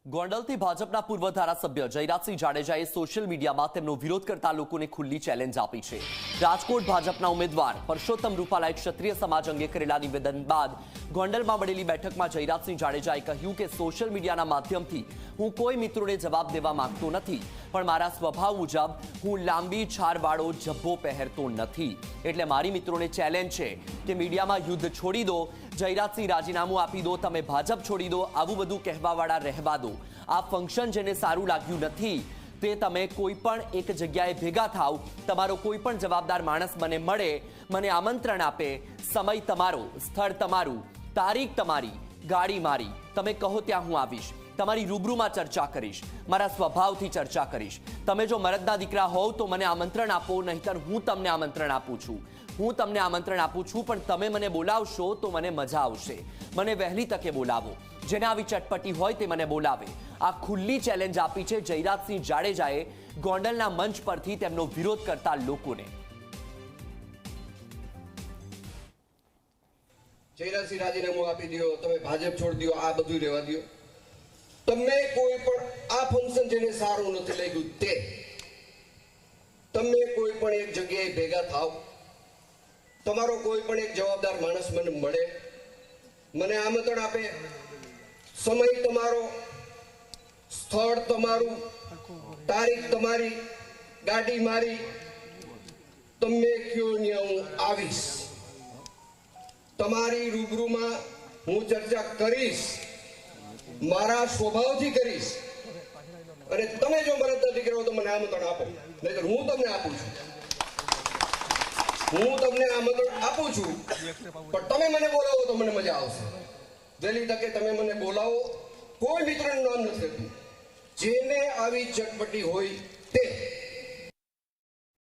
ગોંડલથી ભાજપના પૂર્વ ધારાસભ્ય જયરાજસિંહ જાડેજાએ સોશિયલ મીડિયામાં તેમનો વિરોધ કરતા લોકોને ખુલ્લી ચેલેન્જ આપી છે। રાજકોટ ભાજપના ઉમેદવાર પરસોત્તમ રૂપાલાએ ક્ષત્રિય સમાજ અંગે કરેલા નિવેદન બાદ ગોંડલમાં મળેલી બેઠકમાં જયરાજસિંહ જાડેજાએ કહ્યું કે સોશિયલ મીડિયાના માધ્યમથી હું કોઈ મિત્રોને જવાબ દેવા માંગતો નથી, પણ મારા સ્વભાવ મુજબ હું લાંબી છારવાળો જબ્બો પહેરતો નથી। એટલે મારી મિત્રોને ચેલેન્જ છે કે મીડિયામાં યુદ્ધ છોડી દો, જયરાજસિંહ રાજીનામું આપી દો, તમે ભાજપ છોડી દો, આવું બધું કહેવાવાળા રહેવા દો। આ ફંક્શન જેને સારું લાગ્યું નથી તે તમે કોઈ પણ એક જગ્યાએ ભેગા થાવ, તમારો કોઈ પણ જવાબદાર માણસ મને મળે, મને આમંત્રણ આપે, સમય તમારો, સ્થળ તમારું, તારીખ તમારી, ગાડી મારી, તમે કહો ત્યાં હું આવીશ, તમારી રૂબરૂમાં ચર્ચા કરીશ, મારા સ્વભાવથી ચર્ચા કરીશ। તમે જો મરદના દીકરા હોવ તો મને આમંત્રણ આપો, નહીંતર હું તમને આમંત્રણ આપું છું, પણ તમે મને બોલાવશો તો મને મજા આવશે। મને વહેલી તકે બોલાવો, જેને આવી ચટપટી હોય તે મને બોલાવે। આ ખુલ્લી ચેલેન્જ આપી છે જયરાજસિંહ જાડેજાએ ગોંડલના મંચ પરથી તેમનો વિરોધ કરતા લોકોને। જયરાજસિંહ રાજીનામું આપી દો, તમે ભાજપ છોડી દો, આ બધું રહેવા દો। તમને કોઈ પણ આ ફંક્શન જેને સારું નથી લાગ્યું તે તમે કોઈ પણ એક જગ્યાએ ભેગા થાવ, તમારો કોઈ પણ એક જવાબદાર માણસ મને મળે, મને આમંત્રણ આપે, સમય તમારો, સ્થળ તમારું, તારીખ તમારી, ગાડી મારી, તમે કયો ને હું આવીશ, તમારી રૂબરૂમાં હું ચર્ચા કરીશ, મારા સ્વભાવથી કરીશ, અને તમે જો મરદ નથી કરો તો મને આમંત્રણ આપો, નહીતર હું તમને આપું છું, પણ તમે મને બોલાવો તો મને મજા આવશે। વહેલી તકે તમે મને બોલાવો, કોઈ મિત્રનું નામ નથી લેતું, જેને આવી ચટપટી હોય તે